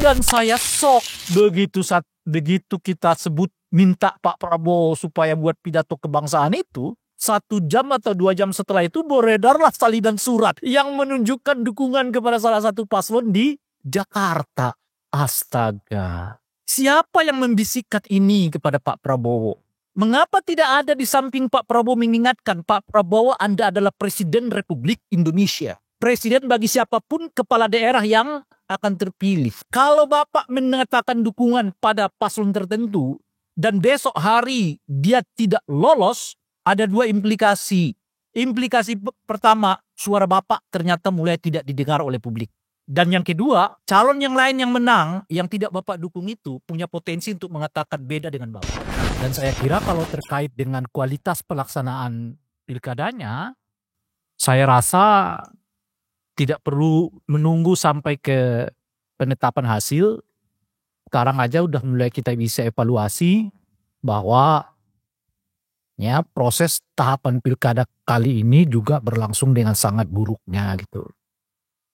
Dan saya shock begitu kita sebut minta Pak Prabowo supaya buat pidato kebangsaan itu, 1 jam atau 2 jam setelah itu beredarlah salinan surat yang menunjukkan dukungan kepada salah satu paslon di Jakarta. Astaga. Siapa yang membisikkan ini kepada Pak Prabowo? Mengapa tidak ada di samping Pak Prabowo mengingatkan, Pak Prabowo Anda adalah Presiden Republik Indonesia. Presiden bagi siapapun kepala daerah yang akan terpilih. Kalau Bapak mengatakan dukungan pada paslon tertentu dan besok hari dia tidak lolos, ada 2 implikasi. Implikasi pertama, suara Bapak ternyata mulai tidak didengar oleh publik. Dan yang kedua, calon yang lain yang menang, yang tidak Bapak dukung itu, punya potensi untuk mengatakan beda dengan Bapak. Dan saya kira kalau terkait dengan kualitas pelaksanaan pilkadanya, saya rasa tidak perlu menunggu sampai ke penetapan hasil. Sekarang aja udah mulai kita bisa evaluasi bahwa ya proses tahapan pilkada kali ini juga berlangsung dengan sangat buruknya gitu.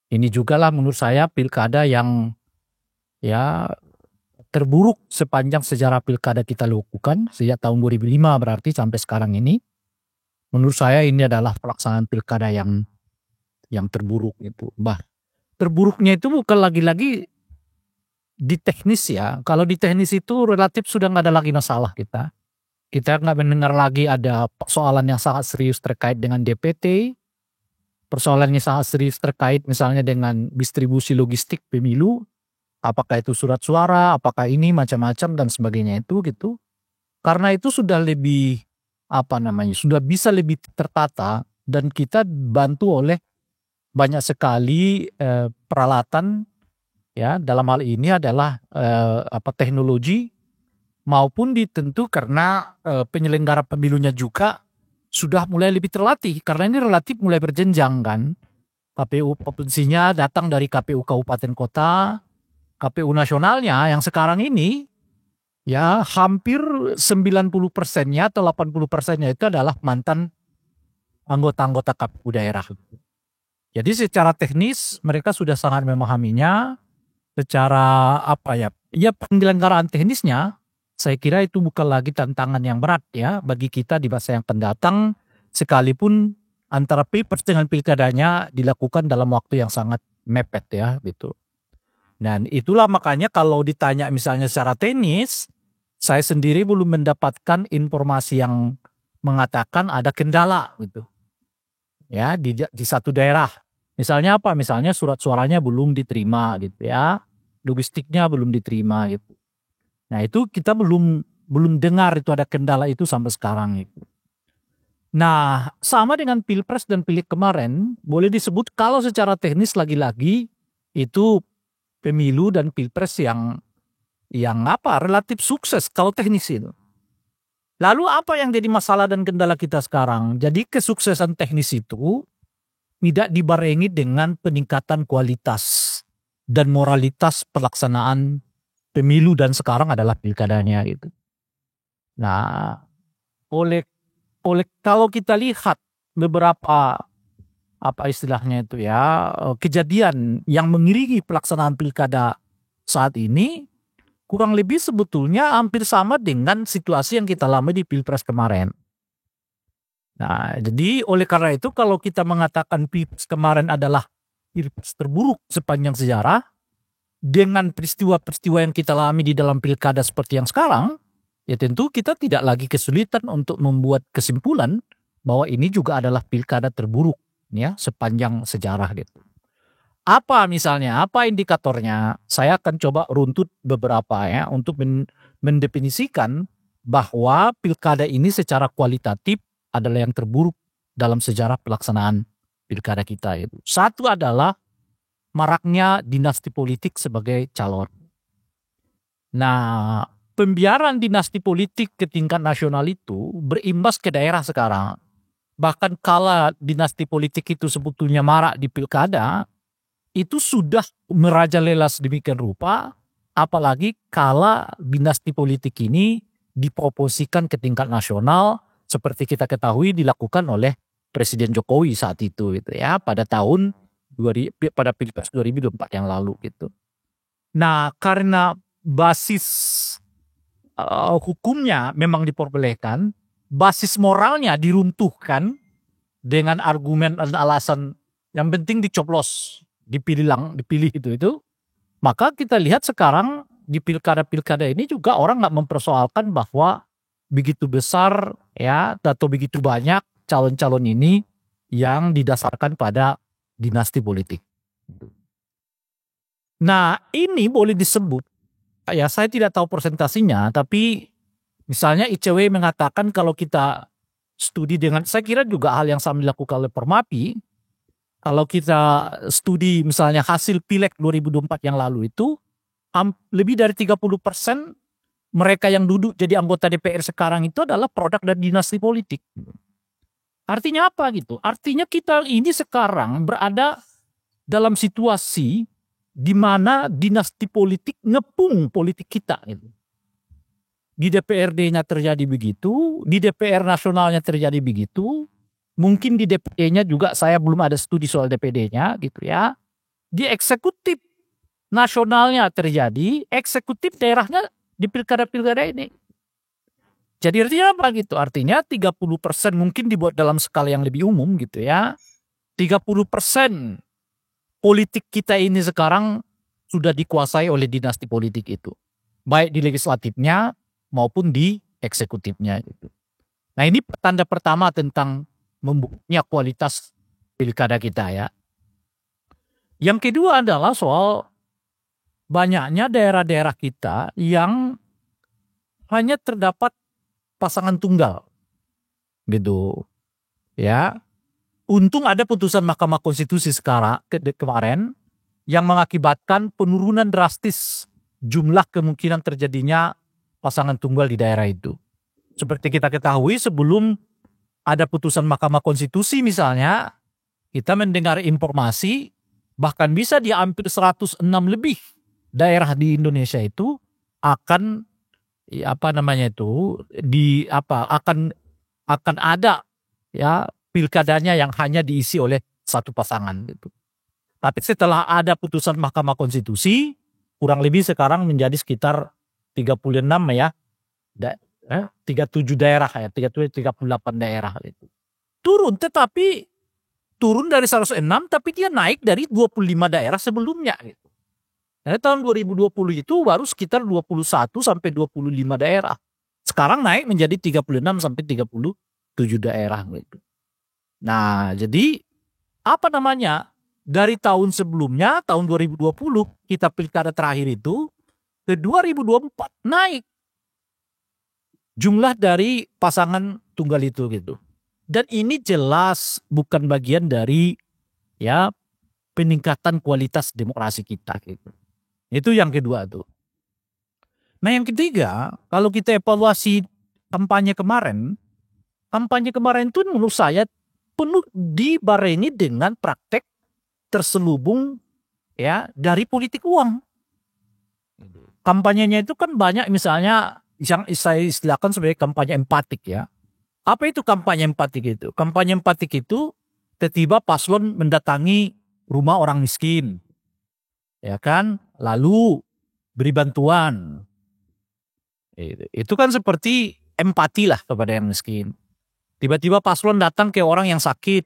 Ini juga lah menurut saya pilkada yang ya terburuk sepanjang sejarah pilkada kita lakukan sejak tahun 2005 berarti sampai sekarang ini. Menurut saya ini adalah pelaksanaan pilkada yang terburuk itu. Terburuknya itu bukan lagi-lagi di teknis ya. Kalau di teknis itu relatif sudah nggak ada lagi masalah kita. Kita nggak mendengar lagi ada persoalan yang sangat serius terkait dengan DPT. Persoalannya sangat serius terkait misalnya dengan distribusi logistik pemilu. Apakah itu surat suara, apakah ini macam-macam dan sebagainya itu gitu. Karena itu sudah lebih sudah bisa lebih tertata dan kita bantu oleh banyak sekali peralatan ya dalam hal ini adalah teknologi maupun ditentu karena penyelenggara pemilunya juga sudah mulai lebih terlatih karena ini relatif mulai berjenjang kan. KPU provinsinya datang dari KPU kabupaten kota, KPU nasionalnya yang sekarang ini ya hampir 90%-nya atau 80%-nya itu adalah mantan anggota-anggota KPU daerah. Jadi secara teknis mereka sudah sangat memahaminya. Secara penyelenggaraan teknisnya saya kira itu bukan lagi tantangan yang berat ya bagi kita di masa yang akan datang sekalipun antara pilpres dengan pilkadanya dilakukan dalam waktu yang sangat mepet ya gitu. Dan itulah makanya kalau ditanya misalnya secara teknis, saya sendiri belum mendapatkan informasi yang mengatakan ada kendala gitu. Ya di satu daerah. Misalnya apa? Misalnya surat suaranya belum diterima gitu ya. Logistiknya belum diterima gitu. Nah itu kita belum dengar itu ada kendala itu sampai sekarang gitu. Nah sama dengan pilpres dan pileg kemarin boleh disebut kalau secara teknis lagi-lagi itu pemilu dan pilpres yang relatif sukses kalau teknis itu. Lalu apa yang jadi masalah dan kendala kita sekarang? Jadi kesuksesan teknis itu tidak dibarengi dengan peningkatan kualitas dan moralitas pelaksanaan pemilu dan sekarang adalah pilkadanya gitu. Nah, oleh kalau kita lihat beberapa istilahnya itu ya kejadian yang mengiringi pelaksanaan pilkada saat ini kurang lebih sebetulnya hampir sama dengan situasi yang kita alami di pilpres kemarin. Nah, jadi oleh karena itu kalau kita mengatakan pilpres kemarin adalah pilpres terburuk sepanjang sejarah, dengan peristiwa-peristiwa yang kita alami di dalam pilkada seperti yang sekarang, ya tentu kita tidak lagi kesulitan untuk membuat kesimpulan bahwa ini juga adalah pilkada terburuk ya sepanjang sejarah gitu. Apa misalnya, apa indikatornya? Saya akan coba runtut beberapa ya untuk mendefinisikan bahwa pilkada ini secara kualitatif adalah yang terburuk dalam sejarah pelaksanaan pilkada kita itu. Satu adalah maraknya dinasti politik sebagai calon. Nah, pembiaran dinasti politik ke tingkat nasional itu berimbas ke daerah sekarang. Bahkan kala dinasti politik itu sebetulnya marak di pilkada, itu sudah merajalela sedemikian rupa, apalagi kala dinasti politik ini diproporsikan ke tingkat nasional, seperti kita ketahui dilakukan oleh Presiden Jokowi saat itu gitu ya, pada Pilpres 2024 yang lalu gitu. Nah, karena basis hukumnya memang diperbolehkan, basis moralnya diruntuhkan dengan argumen dan alasan yang penting dicoblos, dipilih itu. Maka kita lihat sekarang di pilkada-pilkada ini juga orang nggak mempersoalkan bahwa begitu besar ya atau begitu banyak calon-calon ini yang didasarkan pada dinasti politik. Nah, ini boleh disebut, ya saya tidak tahu persentasinya, tapi misalnya ICW mengatakan kalau kita studi dengan, saya kira juga hal yang sama dilakukan oleh Permapi, kalau kita studi misalnya hasil Pileg 2024 yang lalu itu, lebih dari 30% mereka yang duduk jadi anggota DPR sekarang itu adalah produk dari dinasti politik. Artinya apa gitu? Artinya kita ini sekarang berada dalam situasi di mana dinasti politik ngepung politik kita gitu. Di DPRD-nya terjadi begitu, di DPR nasionalnya terjadi begitu, mungkin di DPD-nya juga saya belum ada studi soal DPD-nya gitu ya. Di eksekutif nasionalnya terjadi, eksekutif daerahnya di pilkada-pilkada ini. Jadi artinya apa gitu? Artinya 30% mungkin dibuat dalam skala yang lebih umum gitu ya. 30% politik kita ini sekarang sudah dikuasai oleh dinasti politik itu. Baik di legislatifnya maupun di eksekutifnya gitu. Nah, ini tanda pertama tentang memburuknya kualitas pilkada kita ya. Yang kedua adalah soal banyaknya daerah-daerah kita yang hanya terdapat pasangan tunggal gitu ya. Untung ada putusan Mahkamah Konstitusi kemarin yang mengakibatkan penurunan drastis jumlah kemungkinan terjadinya pasangan tunggal di daerah itu. Seperti kita ketahui sebelum ada putusan Mahkamah Konstitusi misalnya, kita mendengar informasi bahkan bisa di hampir 106 lebih daerah di Indonesia itu akan akan ada ya pilkadanya yang hanya diisi oleh satu pasangan gitu. Tapi setelah ada putusan Mahkamah Konstitusi, kurang lebih sekarang menjadi sekitar 36 ya. 37 daerah ya, 38 daerah itu. Turun dari 106 tapi dia naik dari 25 daerah sebelumnya gitu. Nah, tahun 2020 itu baru sekitar 21 sampai 25 daerah. Sekarang naik menjadi 36 sampai 37 daerah gitu. Nah, jadi dari tahun sebelumnya, tahun 2020 kita pilkada terakhir itu ke 2024 naik jumlah dari pasangan tunggal itu gitu. Dan ini jelas bukan bagian dari ya peningkatan kualitas demokrasi kita gitu. Itu yang kedua tuh. Nah, yang ketiga, kalau kita evaluasi kampanye kemarin tuh menurut saya penuh dibarengi dengan praktek terselubung ya dari politik uang. Kampanyenya itu kan banyak misalnya yang saya istilahkan sebagai kampanye empatik ya. Apa itu kampanye empatik itu? Kampanye empatik itu tiba-tiba paslon mendatangi rumah orang miskin. Ya kan? Lalu beri bantuan. Itu kan seperti empati lah kepada yang miskin. Tiba-tiba paslon datang ke orang yang sakit.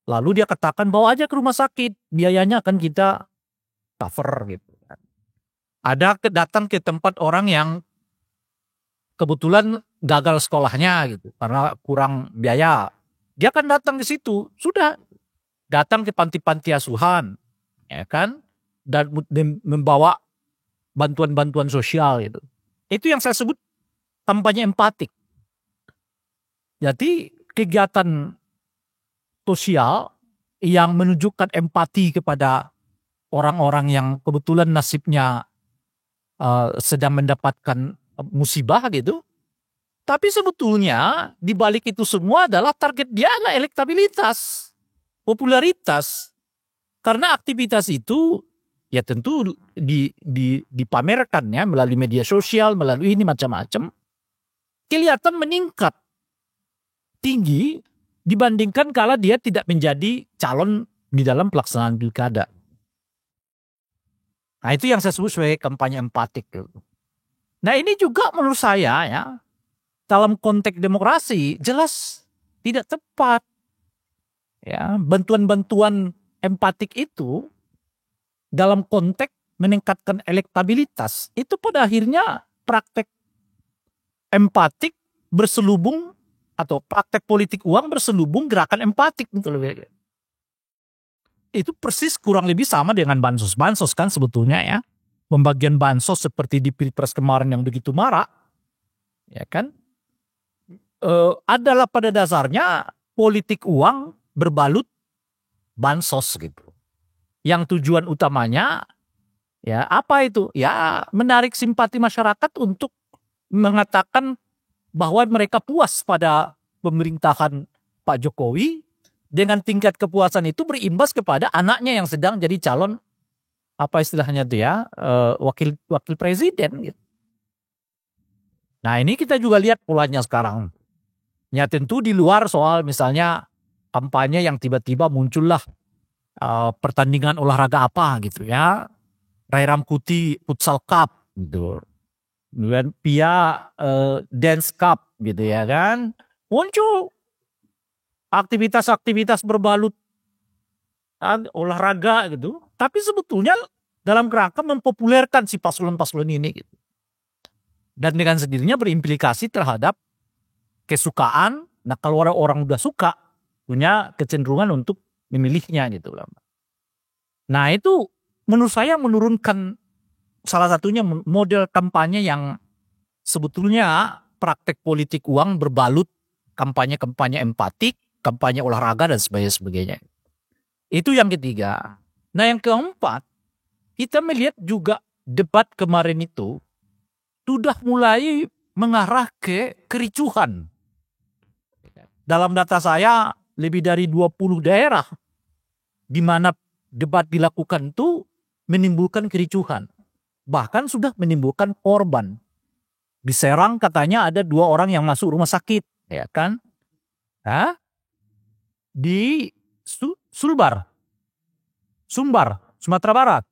Lalu dia katakan bawa aja ke rumah sakit. Biayanya akan kita cover gitu. Ada datang ke tempat orang yang kebetulan gagal sekolahnya gitu. Karena kurang biaya. Dia akan datang ke situ. Sudah. Datang ke panti-panti asuhan. Ya kan? Dan membawa bantuan-bantuan sosial gitu. Itu yang saya sebut kampanye empatik. Jadi kegiatan sosial yang menunjukkan empati kepada orang-orang yang kebetulan nasibnya sedang mendapatkan musibah gitu. Tapi sebetulnya di balik itu semua adalah target dia adalah elektabilitas, popularitas. Karena aktivitas itu ya tentu dipamerkan ya melalui media sosial, melalui ini macam-macam. Kelihatan meningkat tinggi dibandingkan kalau dia tidak menjadi calon di dalam pelaksanaan pilkada. Nah itu yang saya sebut sebagai kampanye empatik. Nah ini juga menurut saya ya, dalam konteks demokrasi jelas tidak tepat. Ya, bantuan-bantuan empatik itu dalam konteks meningkatkan elektabilitas itu pada akhirnya praktek empatik berselubung atau praktek politik uang berselubung gerakan empatik gitu loh. Itu persis kurang lebih sama dengan bansos-bansos kan sebetulnya ya. Pembagian bansos seperti di Pilpres kemarin yang begitu marak, ya kan, adalah pada dasarnya politik uang berbalut bansos gitu. Yang tujuan utamanya ya apa itu? Ya menarik simpati masyarakat untuk mengatakan bahwa mereka puas pada pemerintahan Pak Jokowi, dengan tingkat kepuasan itu berimbas kepada anaknya yang sedang jadi calon apa istilahnya itu ya, wakil presiden gitu. Nah ini kita juga lihat polanya sekarang. Ya tentu di luar soal misalnya kampanye yang tiba-tiba muncullah pertandingan olahraga apa gitu ya, Rai Rangkuti Futsal Cup gitu, kemudian Pia Dance Cup gitu ya kan, muncul aktivitas-aktivitas berbalut olahraga gitu, tapi sebetulnya dalam kerangka mempopulerkan si paslon-paslon ini gitu. Dan dengan sendirinya berimplikasi terhadap kesukaan. Nah kalau orang udah suka, punya kecenderungan untuk memilihnya gitu. Nah itu menurut saya menurunkan salah satunya model kampanye yang sebetulnya praktek politik uang berbalut kampanye-kampanye empatik, kampanye olahraga dan sebagainya. Itu yang ketiga. Nah yang keempat, kita melihat juga debat kemarin itu sudah mulai mengarah ke kericuhan. Dalam data saya lebih dari 20 daerah di mana debat dilakukan itu menimbulkan kericuhan. Bahkan sudah menimbulkan korban. Di Serang katanya ada 2 orang yang masuk rumah sakit, ya kan? Hah? Di Sumbar, Sumatera Barat,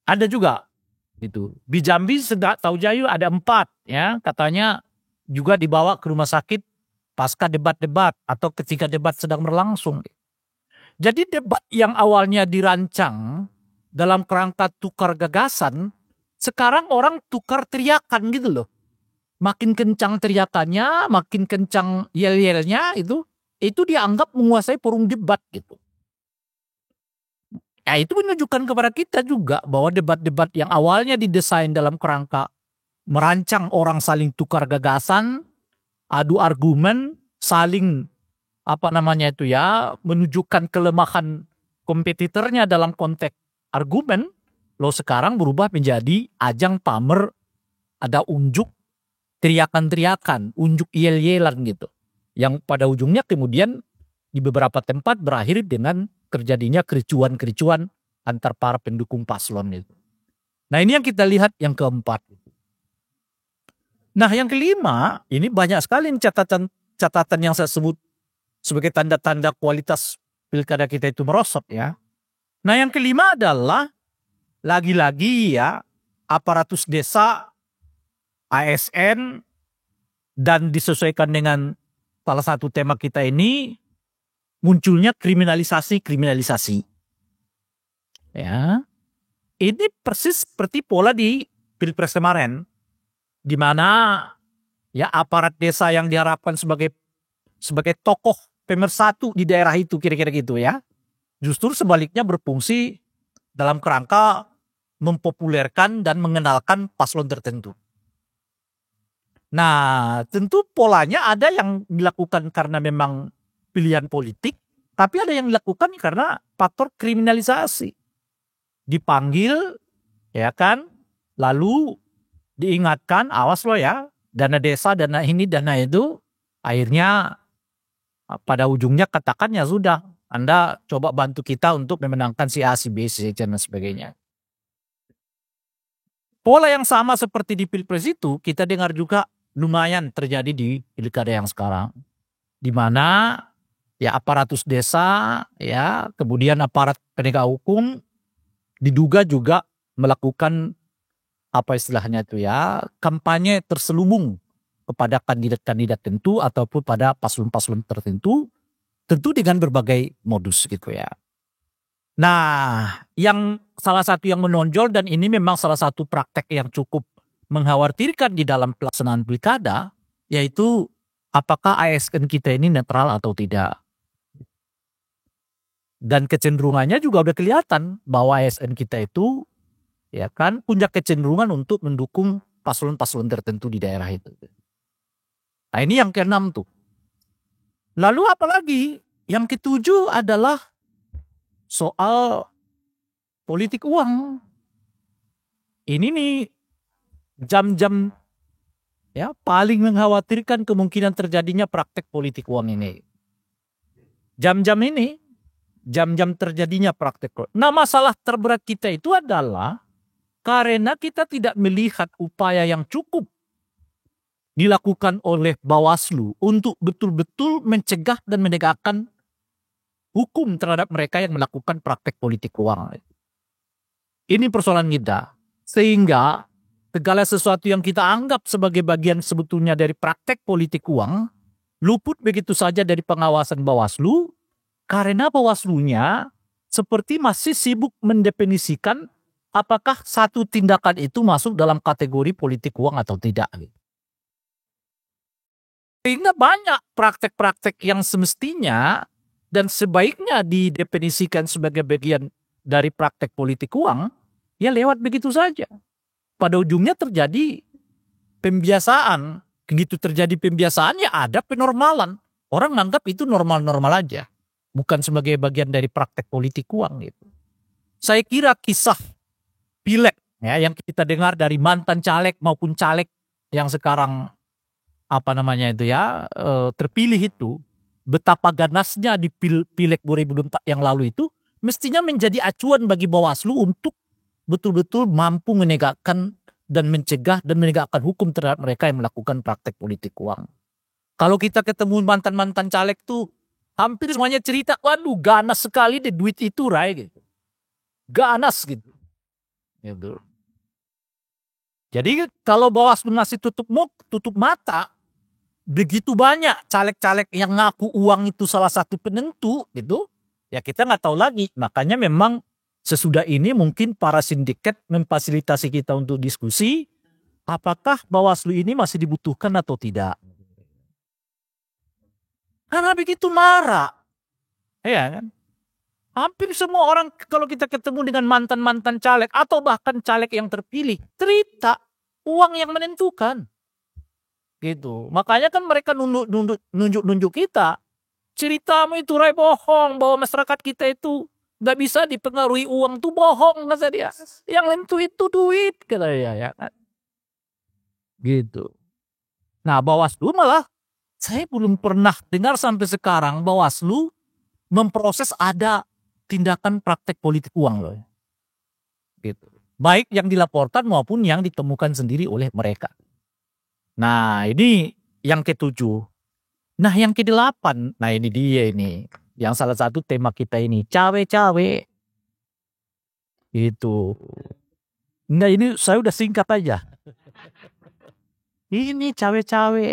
ada juga. Itu di Jambi tahu Jayu ada 4 ya, katanya juga dibawa ke rumah sakit pasca debat-debat atau ketika debat sedang berlangsung. Jadi debat yang awalnya dirancang dalam kerangka tukar gagasan, sekarang orang tukar teriakan gitu loh. Makin kencang teriakannya, makin kencang yel-yelnya itu dianggap menguasai forum debat gitu. Ya itu menunjukkan kepada kita juga bahwa debat-debat yang awalnya didesain dalam kerangka merancang orang saling tukar gagasan, adu argumen, saling menunjukkan kelemahan kompetitornya dalam konteks argumen, lo sekarang berubah menjadi ajang pamer, ada unjuk teriakan-teriakan, unjuk yel-yelan gitu. Yang pada ujungnya kemudian di beberapa tempat berakhir dengan terjadinya kericuan-kericuan antar para pendukung paslon itu. Nah ini yang kita lihat yang keempat. Nah yang kelima, ini banyak sekali catatan yang saya sebut sebagai tanda-tanda kualitas pilkada kita itu merosot ya. Nah yang kelima adalah lagi-lagi ya aparatus desa, ASN, dan disesuaikan dengan salah satu tema kita ini, munculnya kriminalisasi. Ya. Ini persis seperti pola di Pilpres kemarin, di mana ya aparat desa yang diharapkan sebagai tokoh pemersatu di daerah itu kira-kira gitu ya. Justru sebaliknya berfungsi dalam kerangka mempopulerkan dan mengenalkan paslon tertentu. Nah, tentu polanya ada yang dilakukan karena memang pilihan politik, tapi ada yang dilakukan karena faktor kriminalisasi. Dipanggil, ya kan, lalu diingatkan, awas lo ya, dana desa, dana ini, dana itu, akhirnya pada ujungnya katakan ya sudah, Anda coba bantu kita untuk memenangkan si A, si B, si C, dan sebagainya. Pola yang sama seperti di Pilpres itu, kita dengar juga lumayan terjadi di pilkada yang sekarang. Di mana ya aparatus desa, ya kemudian aparat penegak hukum diduga juga melakukan apa istilahnya itu ya, kampanye terselubung kepada kandidat-kandidat tertentu ataupun pada paslon-paslon tertentu, tentu dengan berbagai modus gitu ya. Nah, yang salah satu yang menonjol dan ini memang salah satu praktek yang cukup mengkhawatirkan di dalam pelaksanaan pilkada, yaitu apakah ASN kita ini netral atau tidak. Dan kecenderungannya juga udah kelihatan bahwa ASN kita itu ya kan punya kecenderungan untuk mendukung paslon-paslon tertentu di daerah itu. Nah ini yang keenam tuh. Lalu apalagi yang ketujuh adalah soal politik uang. Ini nih jam-jam ya paling mengkhawatirkan kemungkinan terjadinya praktek politik uang ini. Jam-jam ini, jam-jam terjadinya praktek. Nah masalah terberat kita itu adalah karena kita tidak melihat upaya yang cukup dilakukan oleh Bawaslu untuk betul-betul mencegah dan menegakkan hukum terhadap mereka yang melakukan praktek politik uang. Ini persoalan kita. Sehingga segala sesuatu yang kita anggap sebagai bagian sebetulnya dari praktek politik uang luput begitu saja dari pengawasan Bawaslu karena Bawaslunya seperti masih sibuk mendefinisikan apakah satu tindakan itu masuk dalam kategori politik uang atau tidak. Sehingga banyak praktek-praktek yang semestinya dan sebaiknya didefinisikan sebagai bagian dari praktek politik uang, ya lewat begitu saja. Pada ujungnya terjadi pembiasaan. Begitu terjadi pembiasaan ya ada penormalan. Orang menganggap itu normal-normal aja. Bukan sebagai bagian dari praktek politik uang gitu. Saya kira kisah pileg ya, yang kita dengar dari mantan caleg maupun caleg yang sekarang terpilih itu, betapa ganasnya di pileg 2024 yang lalu itu mestinya menjadi acuan bagi Bawaslu untuk betul-betul mampu menegakkan dan mencegah dan menegakkan hukum terhadap mereka yang melakukan praktek politik uang. Kalau kita ketemu mantan-mantan caleg tuh hampir semuanya cerita, waduh ganas sekali deh duit itu Ray gitu. Ganas gitu. Gitu. Jadi kalau Bawaslu ngasih tutup mata, begitu banyak caleg-caleg yang ngaku uang itu salah satu penentu gitu, ya kita nggak tahu lagi. Makanya memang sesudah ini mungkin para sindiket memfasilitasi kita untuk diskusi apakah Bawaslu ini masih dibutuhkan atau tidak. Karena begitu marah, ya kan? Hampir semua orang kalau kita ketemu dengan mantan-mantan caleg atau bahkan caleg yang terpilih, cerita uang yang menentukan. Gitu. Makanya kan mereka nunjuk kita. Ceritamu itu Ray bohong bahwa masyarakat kita itu nggak bisa dipengaruhi uang tuh bohong kata dia. Yang nentu itu duit kata dia ya kan. Gitu. Nah Bawaslu malah saya belum pernah dengar sampai sekarang Bawaslu memproses ada tindakan praktek politik uang loh. Gitu. Baik yang dilaporkan maupun yang ditemukan sendiri oleh mereka. Nah ini yang ketujuh. Nah yang kedelapan, nah ini dia ini. Yang salah satu tema kita ini, cawe-cawe. Itu. Enggak ini saya udah singkat aja. Ini cawe-cawe.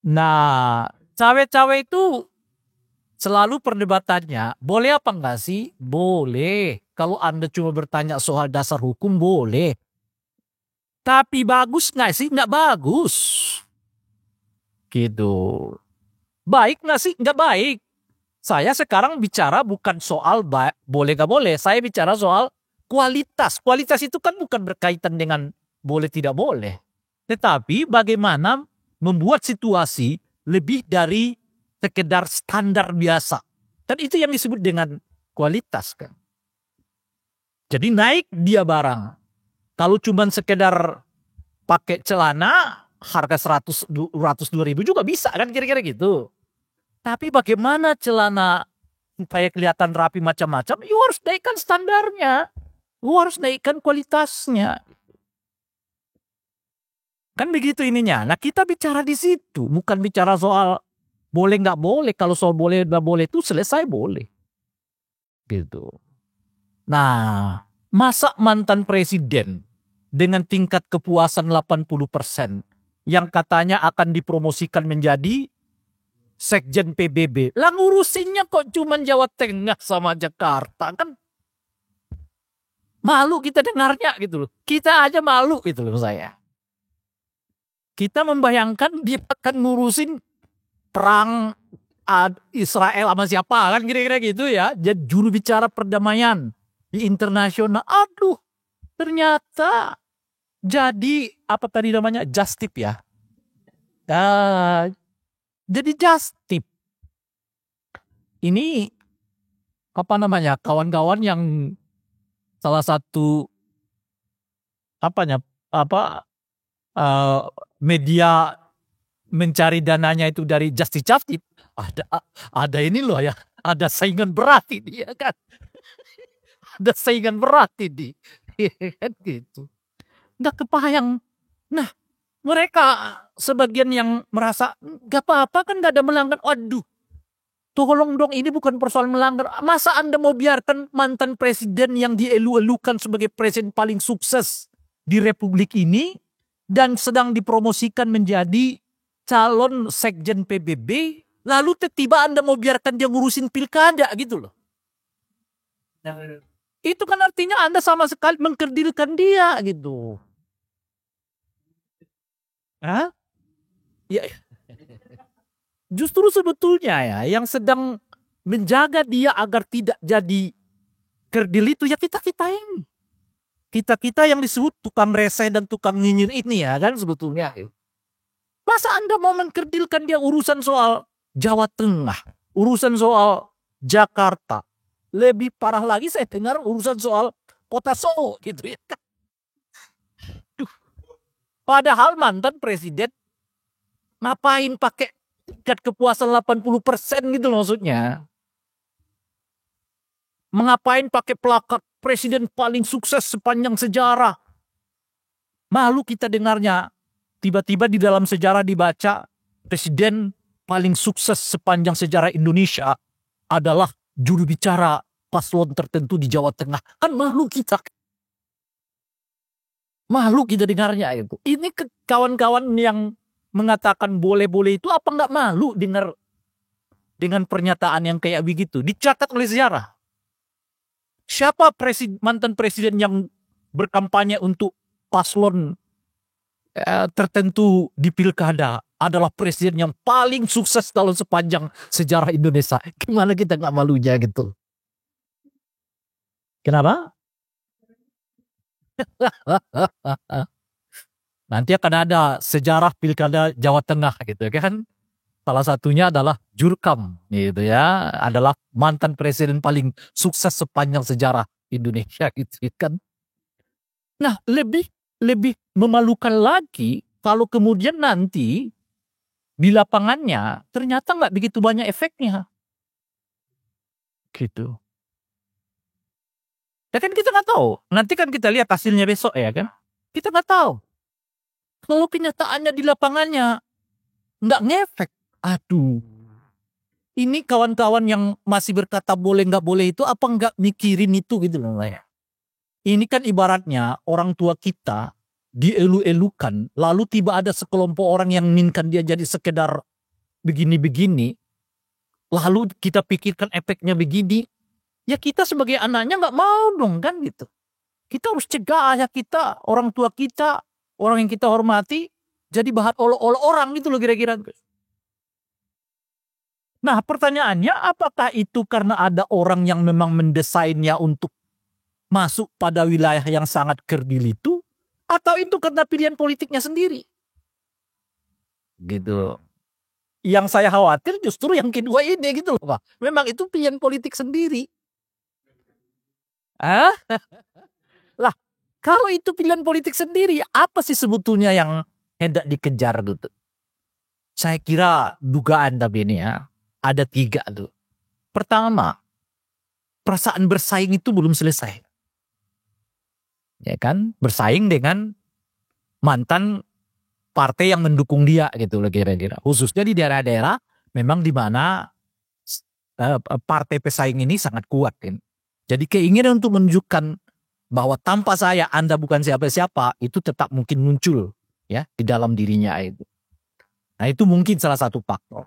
Nah cawe-cawe itu selalu perdebatannya, boleh apa enggak sih? Boleh. Kalau Anda cuma bertanya soal dasar hukum, boleh. Tapi bagus nggak sih? Nggak bagus. Gitu. Baik nggak sih? Nggak baik. Saya sekarang bicara bukan soal boleh nggak boleh. Saya bicara soal kualitas. Kualitas itu kan bukan berkaitan dengan boleh tidak boleh. Tetapi bagaimana membuat situasi lebih dari sekedar standar biasa. Dan itu yang disebut dengan kualitas kan. Jadi naik dia barang. Kalau cuma sekedar pakai celana harga 100-200 ribu juga bisa kan kira-kira gitu. Tapi bagaimana celana supaya kelihatan rapi macam-macam, you harus naikkan standarnya. You harus naikkan kualitasnya. Kan begitu ininya. Nah kita bicara di situ. Bukan bicara soal boleh nggak boleh. Kalau soal boleh nggak boleh itu selesai boleh. Gitu. Nah Masa mantan presiden dengan tingkat kepuasan 80% yang katanya akan dipromosikan menjadi sekjen PBB. Lah ngurusinnya kok cuma Jawa Tengah sama Jakarta, kan malu kita dengarnya gitu loh. Kita aja malu gitu loh saya. Kita membayangkan dia akan ngurusin perang Israel sama siapa kan kira-kira gitu ya. Jadi juru bicara perdamaian di internasional. Aduh, ternyata jadi apa tadi namanya, just tip ya. Jadi just tip. Ini apa namanya, kawan-kawan yang salah satu media mencari dananya itu dari Justice Justice, ada ini loh ya, ada saingan berat ini ya kan. Ada saingan berat ini. Kan gitu. Nggak kebayang. Nah, mereka sebagian yang merasa nggak apa-apa kan, nggak ada melanggar. Waduh, tolong dong, ini bukan persoalan melanggar. Masa Anda mau biarkan mantan presiden yang dielu-elukan sebagai presiden paling sukses di Republik ini dan sedang dipromosikan menjadi calon sekjen PBB, lalu tiba-tiba Anda mau biarkan dia ngurusin pilkada gitu loh. Itu kan artinya Anda sama sekali mengkerdilkan dia gitu. Hah? Ya, justru sebetulnya ya yang sedang menjaga dia agar tidak jadi kerdil itu ya kita-kita ini. Kita-kita yang disebut tukang rese dan tukang nyinyir ini ya kan sebetulnya. Masa Anda mau mengkerdilkan dia urusan soal Jawa Tengah, urusan soal Jakarta. Lebih parah lagi saya dengar urusan soal kota Solo gitu ya. Duh. Padahal mantan presiden ngapain pakai tingkat kepuasan 80% gitu maksudnya. Mengapain pakai plakat presiden paling sukses sepanjang sejarah. Malu kita dengarnya. Tiba-tiba di dalam sejarah dibaca presiden paling sukses sepanjang sejarah Indonesia adalah juru bicara paslon tertentu di Jawa Tengah. Kan malu kita. Malu kita dengarnya itu. Ini kawan-kawan yang mengatakan boleh-boleh itu apa nggak malu dengar dengan pernyataan yang kayak begitu? Dicatat oleh sejarah. Siapa mantan presiden yang berkampanye untuk paslon tertentu di pilkada adalah presiden yang paling sukses dalam sepanjang sejarah Indonesia? Gimana kita nggak malunya gitu? Kenapa? Nanti akan ada sejarah pilkada Jawa Tengah gitu kan. Salah satunya adalah Jurkam gitu ya, adalah mantan presiden paling sukses sepanjang sejarah Indonesia gitu kan. Nah, lebih memalukan lagi kalau kemudian nanti di lapangannya ternyata nggak begitu banyak efeknya. Gitu. Ya kan kita nggak tahu. Nanti kan kita lihat hasilnya besok ya kan. Kita nggak tahu. Kalau kenyataannya di lapangannya nggak ngefek. Aduh. Ini kawan-kawan yang masih berkata boleh nggak boleh itu apa nggak mikirin itu gitu loh ya. Ini kan ibaratnya orang tua kita dielu-elukan, lalu tiba ada sekelompok orang yang menginginkan dia jadi sekedar begini-begini, lalu kita pikirkan efeknya begini, ya kita sebagai anaknya nggak mau dong kan gitu. Kita harus cegah ayah kita, orang tua kita, orang yang kita hormati, jadi bahan olok-olok orang gitu loh kira-kira. Nah pertanyaannya, apakah itu karena ada orang yang memang mendesainnya untuk masuk pada wilayah yang sangat kerdil itu, atau itu karena pilihan politiknya sendiri? Gitu. Yang saya khawatir justru yang kedua ini gitu loh Pak. Memang itu pilihan politik sendiri. Lah, kalau itu pilihan politik sendiri, apa sih sebetulnya yang hendak dikejar gitu? Saya kira dugaan tapi ini ya, ada 3 tuh. Pertama, perasaan bersaing itu belum selesai. Ya kan, bersaing dengan mantan partai yang mendukung dia gitu loh kira-kira. Khususnya di daerah-daerah memang di mana partai pesaing ini sangat kuat kan. Jadi keinginan untuk menunjukkan bahwa tanpa saya Anda bukan siapa-siapa, itu tetap mungkin muncul ya di dalam dirinya itu. Nah, itu mungkin salah satu faktor.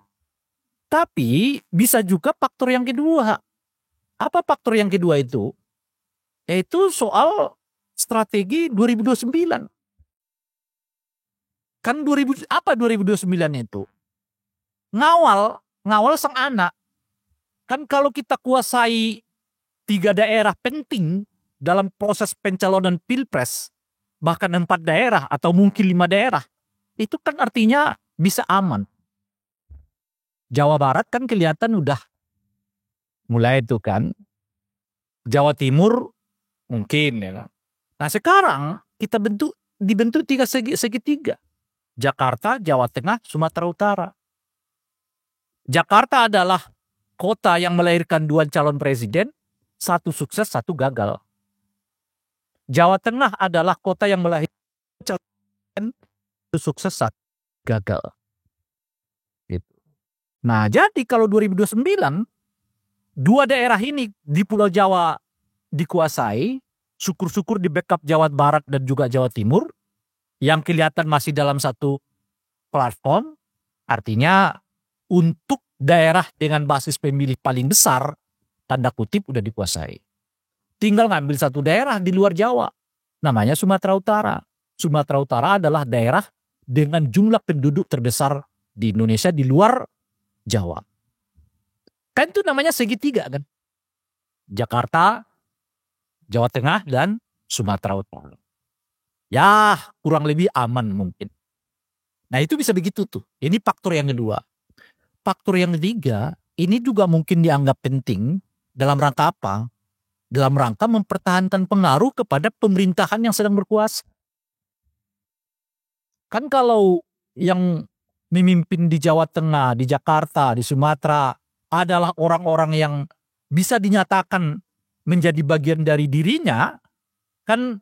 Tapi bisa juga faktor yang kedua. Apa faktor yang kedua itu? Yaitu soal strategi 2029. Kan 2029 itu? Ngawal sang anak. Kan kalau kita kuasai 3 daerah penting dalam proses pencalonan pilpres, bahkan 4 daerah atau mungkin 5 daerah, itu kan artinya bisa aman. Jawa Barat kan kelihatan udah mulai itu kan. Jawa Timur mungkin ya kan. Nah sekarang kita dibentuk segitiga. Jakarta, Jawa Tengah, Sumatera Utara. Jakarta adalah kota yang melahirkan 2 calon presiden, 1 sukses, 1 gagal. Jawa Tengah adalah kota yang melahirkan calon presiden, 1 sukses, 1 gagal. Gitu. Nah jadi kalau 2029, 2 daerah ini di Pulau Jawa dikuasai, syukur-syukur di backup Jawa Barat dan juga Jawa Timur, yang kelihatan masih dalam satu platform, artinya untuk daerah dengan basis pemilih paling besar, tanda kutip udah dikuasai. Tinggal ngambil 1 daerah di luar Jawa, namanya Sumatera Utara. Sumatera Utara adalah daerah dengan jumlah penduduk terbesar di Indonesia di luar Jawa. Kan itu namanya segitiga kan. Jakarta, Jawa Tengah, dan Sumatera Utara. Ya kurang lebih aman mungkin. Nah itu bisa begitu tuh. Ini faktor yang kedua. Faktor yang ketiga, ini juga mungkin dianggap penting dalam rangka apa? Dalam rangka mempertahankan pengaruh kepada pemerintahan yang sedang berkuasa. Kan kalau yang memimpin di Jawa Tengah, di Jakarta, di Sumatera adalah orang-orang yang bisa dinyatakan menjadi bagian dari dirinya, kan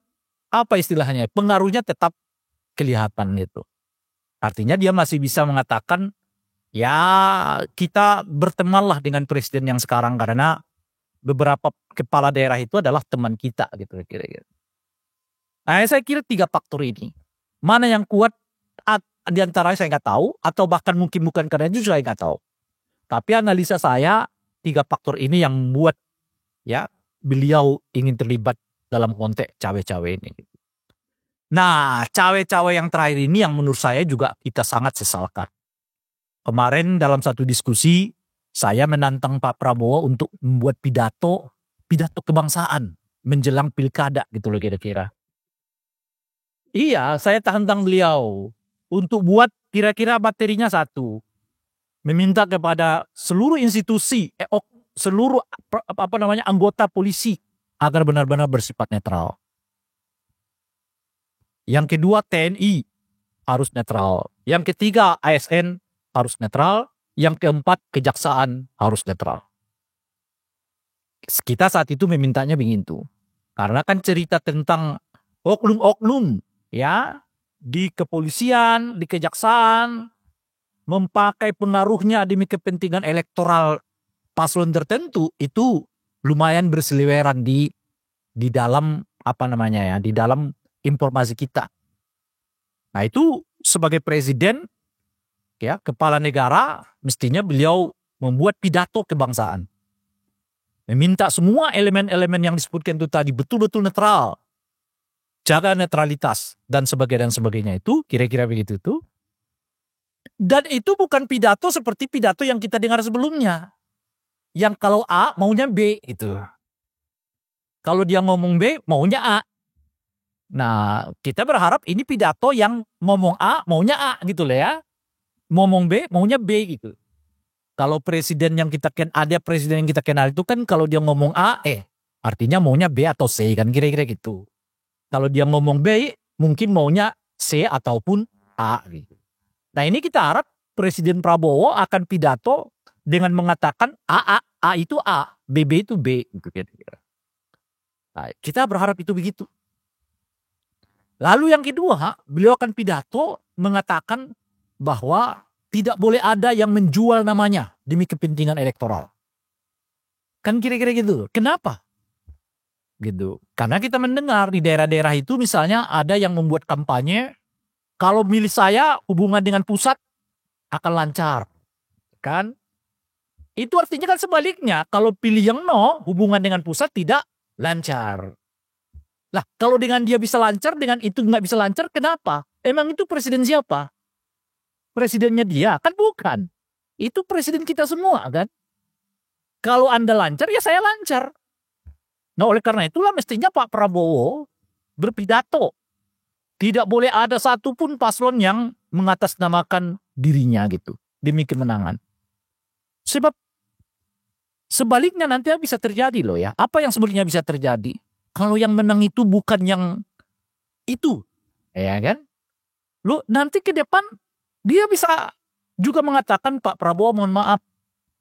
apa istilahnya? Pengaruhnya tetap kelihatan gitu. Artinya dia masih bisa mengatakan, ya kita bertemanlah dengan presiden yang sekarang karena beberapa kepala daerah itu adalah teman kita gitu kira-kira. Nah, saya kira 3 faktor ini. Mana yang kuat di antaranya saya nggak tahu, atau bahkan mungkin bukan karena itu saya nggak tahu. Tapi analisa saya 3 faktor ini yang membuat ya beliau ingin terlibat dalam konteks cawe-cawe ini. Nah, cawe-cawe yang terakhir ini yang menurut saya juga kita sangat sesalkan. Kemarin dalam satu diskusi, saya menantang Pak Prabowo untuk membuat pidato kebangsaan menjelang pilkada gitu loh kira-kira. Iya, saya tantang beliau untuk buat kira-kira materinya 1. Meminta kepada seluruh institusi, seluruh anggota polisi agar benar-benar bersifat netral. Yang kedua TNI harus netral. Yang ketiga ASN harus netral. Yang keempat kejaksaan harus netral. Kita saat itu memintanya begitu. Karena kan cerita tentang oknum-oknum ya di kepolisian, di kejaksaan memakai pengaruhnya demi kepentingan elektoral paslon tertentu itu lumayan berseliweran di dalam di dalam informasi kita. Nah itu sebagai presiden ya kepala negara mestinya beliau membuat pidato kebangsaan. Meminta semua elemen-elemen yang disebutkan itu tadi betul-betul netral. Jaga netralitas dan sebagainya itu kira-kira begitu tuh. Dan itu bukan pidato seperti pidato yang kita dengar sebelumnya. Yang kalau A maunya B gitu. Kalau dia ngomong B maunya A. Nah kita berharap ini pidato yang ngomong A maunya A gitu lah ya. Ngomong B maunya B gitu. Kalau presiden yang kita ada presiden yang kita kenal itu kan kalau dia ngomong A artinya maunya B atau C kan kira-kira gitu. Kalau dia ngomong B mungkin maunya C ataupun A gitu. Nah ini kita harap Presiden Prabowo akan pidato dengan mengatakan A itu A, B itu B gitu kira-kira. Nah, kita berharap itu begitu. Lalu yang kedua, beliau akan pidato mengatakan bahwa tidak boleh ada yang menjual namanya demi kepentingan elektoral. Kan kira-kira gitu. Kenapa? gitu. Karena kita mendengar di daerah-daerah itu misalnya ada yang membuat kampanye, kalau milih saya hubungan dengan pusat akan lancar, kan? Itu artinya kan sebaliknya, kalau pilih yang no, hubungan dengan pusat tidak lancar. Lah, kalau dengan dia bisa lancar, dengan itu nggak bisa lancar, kenapa? Emang itu presiden siapa? Presidennya dia? Kan bukan. Itu presiden kita semua kan. Kalau Anda lancar, ya saya lancar. Nah, oleh karena itulah mestinya Pak Prabowo berpidato. Tidak boleh ada satupun paslon yang mengatasnamakan dirinya gitu demi kemenangan. Sebab sebaliknya nanti bisa terjadi loh ya. Apa yang sebenarnya bisa terjadi? Kalau yang menang itu bukan yang itu, ya kan? Lo nanti ke depan dia bisa juga mengatakan, Pak Prabowo mohon maaf,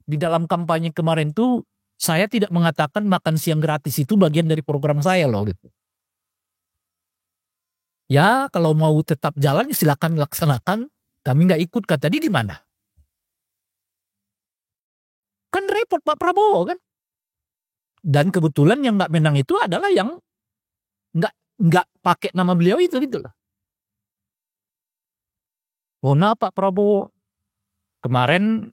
di dalam kampanye kemarin tuh saya tidak mengatakan makan siang gratis itu bagian dari program saya loh gitu. Ya kalau mau tetap jalan ya silakan laksanakan, kami nggak ikut, kata dia di mana? Kan repot Pak Prabowo kan. Dan kebetulan yang nggak menang itu adalah yang nggak pakai nama beliau itu gitu loh. Oh nah Pak Prabowo, kemarin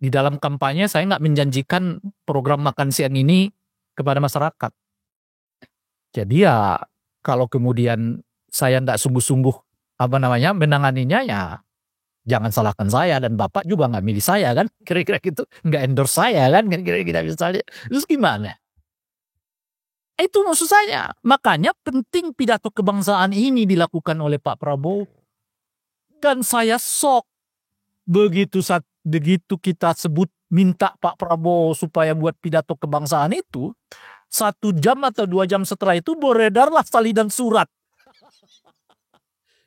di dalam kampanye saya nggak menjanjikan program makan siang ini kepada masyarakat. Jadi ya kalau kemudian saya nggak sungguh-sungguh menanganinya, ya jangan salahkan saya, dan Bapak juga nggak milih saya kan, kira-kira gitu, nggak endorse saya kan, kira-kira misalnya. Terus gimana? Itu maksud saya. Makanya penting pidato kebangsaan ini dilakukan oleh Pak Prabowo. Dan saya sok begitu kita sebut minta Pak Prabowo supaya buat pidato kebangsaan itu, 1 jam atau 2 jam setelah itu beredarlah salinan surat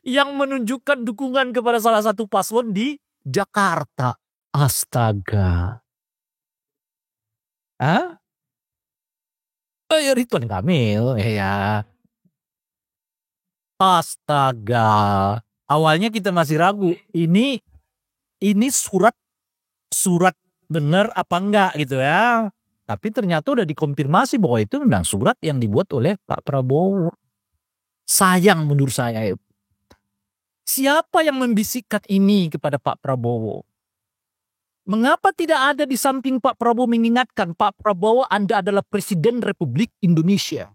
yang menunjukkan dukungan kepada salah satu paslon di Jakarta. Astaga. Hah? Oh ya Ridwan Kamil, ya. Astaga. Awalnya kita masih ragu, ini surat benar apa enggak gitu ya. Tapi ternyata udah dikonfirmasi bahwa itu memang surat yang dibuat oleh Pak Prabowo. Sayang menurut saya. Siapa yang membisikkan ini kepada Pak Prabowo? Mengapa tidak ada di samping Pak Prabowo mengingatkan, Pak Prabowo Anda adalah Presiden Republik Indonesia.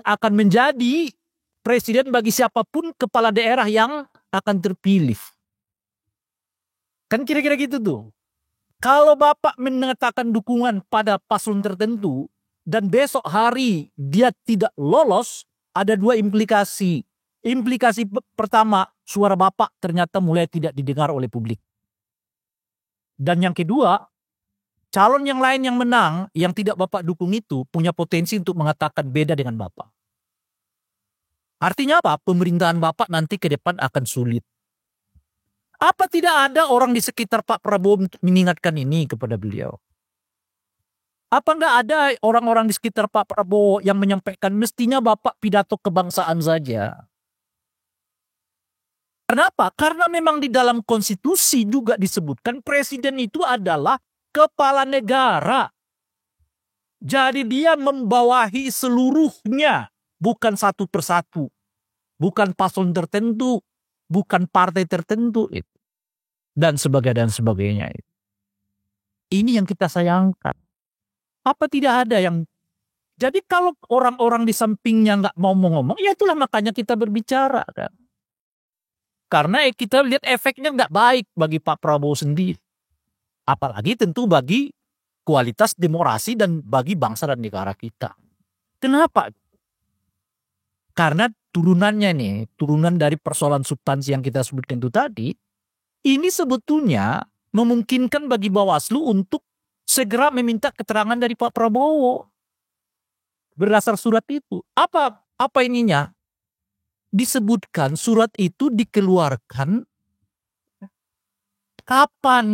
Akan menjadi presiden bagi siapapun kepala daerah yang akan terpilih. Kan kira-kira gitu tuh. Kalau Bapak mengatakan dukungan pada paslon tertentu dan besok hari dia tidak lolos, ada 2 implikasi. Implikasi pertama, suara Bapak ternyata mulai tidak didengar oleh publik. Dan yang kedua, calon yang lain yang menang, yang tidak Bapak dukung itu, punya potensi untuk mengatakan beda dengan Bapak. Artinya apa? Pemerintahan Bapak nanti ke depan akan sulit. Apa tidak ada orang di sekitar Pak Prabowo untuk mengingatkan ini kepada beliau? Apa enggak ada orang-orang di sekitar Pak Prabowo yang menyampaikan mestinya Bapak pidato kebangsaan saja? Kenapa? Karena memang di dalam konstitusi juga disebutkan presiden itu adalah kepala negara. Jadi dia membawahi seluruhnya, bukan satu persatu. Bukan paslon tertentu, bukan partai tertentu. Dan sebagainya. Ini yang kita sayangkan. Apa tidak ada yang... Jadi kalau orang-orang di sampingnya nggak mau ngomong, ya itulah makanya kita berbicara kan. Karena kita lihat efeknya nggak baik bagi Pak Prabowo sendiri. Apalagi tentu bagi kualitas demokrasi dan bagi bangsa dan negara kita. Kenapa? Karena turunannya nih, turunan dari persoalan substansi yang kita sebutkan itu tadi, ini sebetulnya memungkinkan bagi Bawaslu untuk segera meminta keterangan dari Pak Prabowo berdasar surat itu. Apa ininya? Disebutkan surat itu dikeluarkan kapan?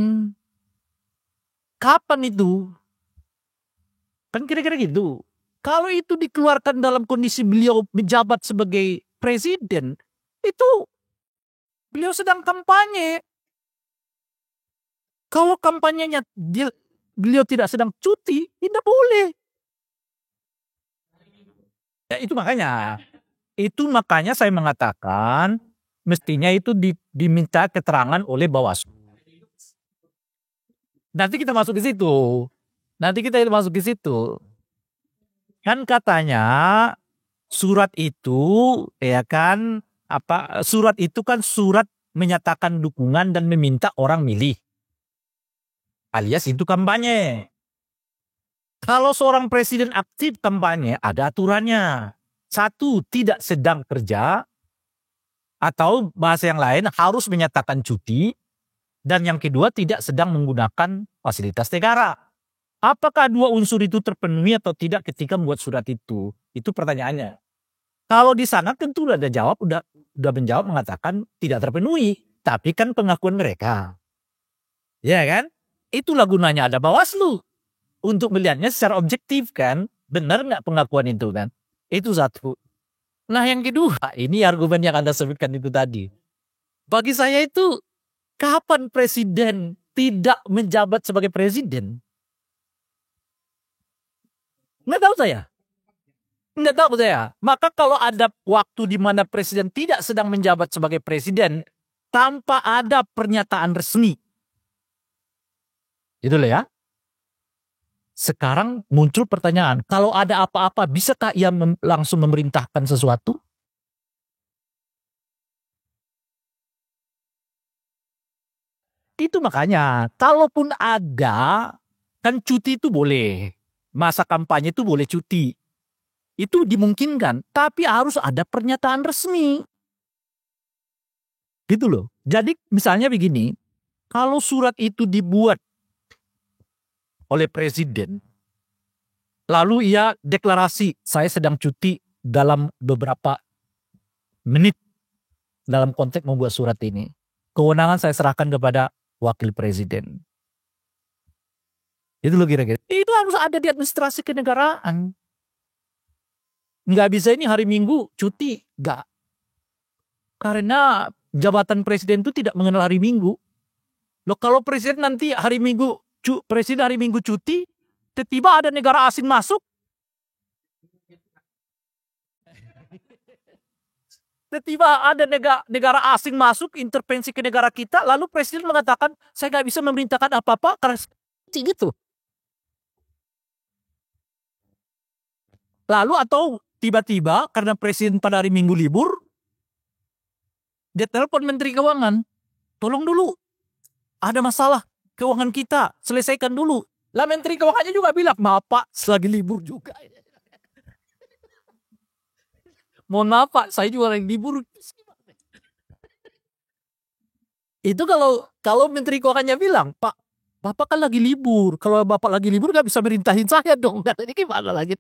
Kapan itu? Kan kira-kira gitu. Kalau itu dikeluarkan dalam kondisi beliau menjabat sebagai presiden, itu beliau sedang kampanye. Kalau kampanyenya beliau tidak sedang cuti, tidak boleh. Ya, itu makanya saya mengatakan mestinya itu diminta keterangan oleh Bawaslu. Nanti kita masuk di situ. Nanti kita masuk di situ. Kan katanya surat itu ya kan surat itu kan surat menyatakan dukungan dan meminta orang milih. Alias itu kampanye. Kalau seorang presiden aktif kampanye ada aturannya. Satu, tidak sedang kerja, atau bahasa yang lain harus menyatakan cuti. Dan yang kedua, tidak sedang menggunakan fasilitas negara. Apakah dua unsur itu terpenuhi atau tidak ketika membuat surat itu? Itu pertanyaannya. Kalau di sana tentu udah jawab, udah menjawab mengatakan tidak terpenuhi. Tapi kan pengakuan mereka. Ya kan? Itulah gunanya ada Bawaslu. Untuk melihatnya secara objektif kan. Benar nggak pengakuan itu kan? Itu satu. Nah yang kedua, ini argumen yang Anda sebutkan itu tadi. Bagi saya itu, kapan presiden tidak menjabat sebagai presiden? Nggak tahu saya. Nggak tahu saya. Maka kalau ada waktu di mana presiden tidak sedang menjabat sebagai presiden, tanpa ada pernyataan resmi. Itu loh ya. Sekarang muncul pertanyaan, kalau ada apa-apa, bisakah ia langsung memerintahkan sesuatu? Itu makanya, kalaupun ada, kan cuti itu boleh. Masa kampanye itu boleh cuti. Itu dimungkinkan, tapi harus ada pernyataan resmi. Gitu loh. Jadi misalnya begini, kalau surat itu dibuat oleh presiden, lalu ia deklarasi, saya sedang cuti dalam beberapa menit dalam konteks membuat surat ini. Kewenangan saya serahkan kepada wakil presiden. Itu loh kira-kira. Itu harus ada di administrasi kenegaraan. Nggak bisa ini hari Minggu cuti. Nggak. Karena jabatan presiden itu tidak mengenal hari Minggu. Loh kalau presiden nanti hari Minggu, presiden hari Minggu cuti, tiba-tiba ada negara asing masuk, tiba-tiba ada negara asing masuk, intervensi ke negara kita, lalu presiden mengatakan, saya nggak bisa memerintahkan apa-apa, karena gitu. Lalu atau tiba-tiba, karena presiden pada hari Minggu libur, dia telepon Menteri Keuangan, tolong dulu, ada masalah keuangan kita, selesaikan dulu. Lah Menteri Keuangannya juga bilang, maaf Pak, selagi libur juga. Mohon maaf Pak, saya juga lagi libur. Itu kalau Menteri Keuangannya bilang, Pak, Bapak kan lagi libur. Kalau Bapak lagi libur gak bisa merintahin saya dong. Ini gimana lagi?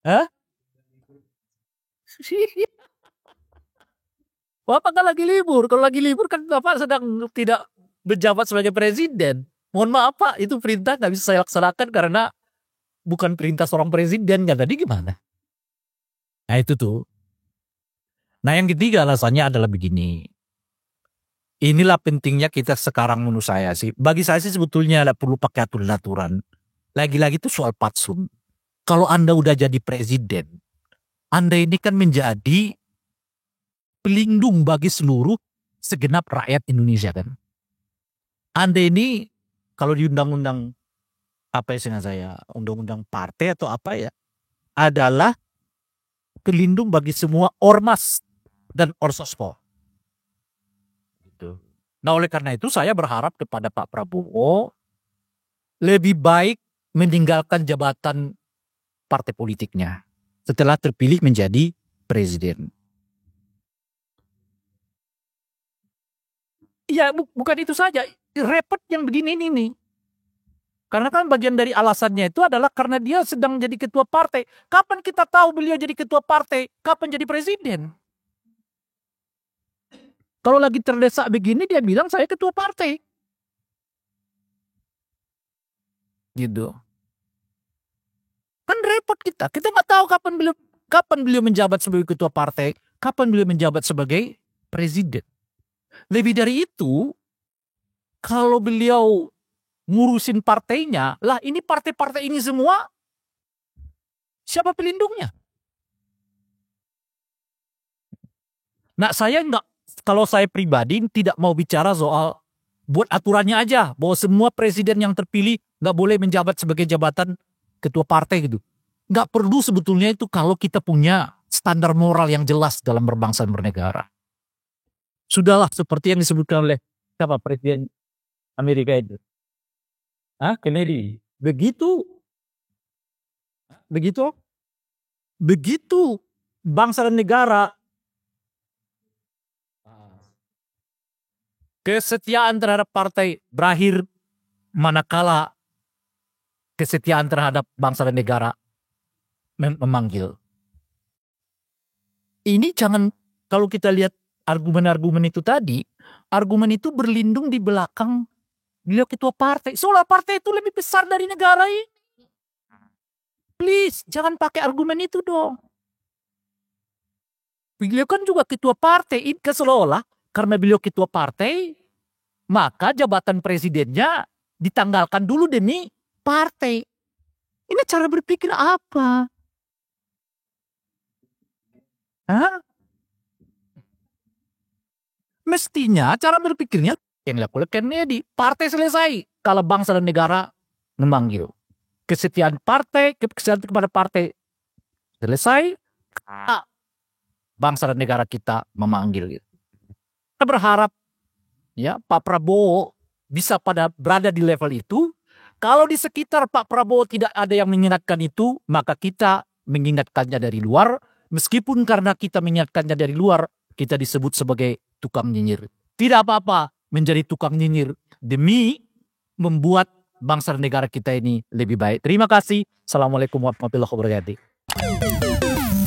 Hah? Bapak kan lagi libur. Kalau lagi libur kan Bapak sedang tidak menjabat sebagai presiden. Mohon maaf Pak, itu perintah gak bisa saya laksanakan karena bukan perintah seorang presiden. Kan tadi gimana? Nah itu tuh. Nah yang ketiga alasannya adalah begini. Inilah pentingnya kita sekarang menurut saya sih. Bagi saya sih sebetulnya ada perlu pakai aturan-aturan. Lagi-lagi itu soal patsun. Kalau Anda udah jadi presiden, Anda ini kan menjadi pelindung bagi seluruh segenap rakyat Indonesia kan. Anda ini kalau di undang-undang apa istilah saya, undang-undang partai atau apa ya, adalah pelindung bagi semua ormas dan orsospol. Gitu. Nah oleh karena itu saya berharap kepada Pak Prabowo lebih baik meninggalkan jabatan partai politiknya setelah terpilih menjadi presiden. Ya bukan itu saja, repot yang begini ini nih. Karena kan bagian dari alasannya itu adalah karena dia sedang jadi ketua partai. Kapan kita tahu beliau jadi ketua partai? Kapan jadi presiden? Kalau lagi terdesak begini dia bilang saya ketua partai. Gitu. Kan repot kita. Kita nggak tahu kapan beliau menjabat sebagai ketua partai, kapan beliau menjabat sebagai presiden. Lebih dari itu, kalau beliau ngurusin partainya, lah ini partai-partai ini semua Siapa pelindungnya? Nah, kalau saya pribadi tidak mau bicara soal buat aturannya aja bahwa semua presiden yang terpilih nggak boleh menjabat sebagai jabatan ketua partai gitu. Nggak perlu sebetulnya itu kalau kita punya standar moral yang jelas dalam berbangsa dan bernegara. Sudahlah seperti yang disebutkan oleh siapa presiden Amerika itu. Kennedy. Begitu begitu bangsa dan negara kesetiaan terhadap partai berakhir manakala kesetiaan terhadap bangsa dan negara memanggil. Ini jangan, kalau kita lihat argumen-argumen itu tadi, argumen itu berlindung di belakang beliau ketua partai. Seolah partai itu lebih besar dari negara ini. Please, jangan pakai argumen itu dong. Beliau kan juga ketua partai, seolah karena beliau ketua partai, maka jabatan presidennya ditanggalkan dulu demi partai. Ini cara berpikir apa? Mestinya cara berpikirnya yang dilakukan Kennedy. Partai selesai kalau bangsa dan negara memanggil. Kesetiaan partai, kesetiaan kepada partai selesai, bangsa dan negara kita memanggil. Kita berharap ya Pak Prabowo bisa berada di level itu. Kalau di sekitar Pak Prabowo tidak ada yang mengingatkan itu, maka kita mengingatkannya dari luar. Meskipun karena kita mengingatkannya dari luar, kita disebut sebagai tukang nyinyir. Tidak apa-apa menjadi tukang nyinyir demi membuat bangsa dan negara kita ini lebih baik. Terima kasih. Assalamualaikum warahmatullahi wabarakatuh.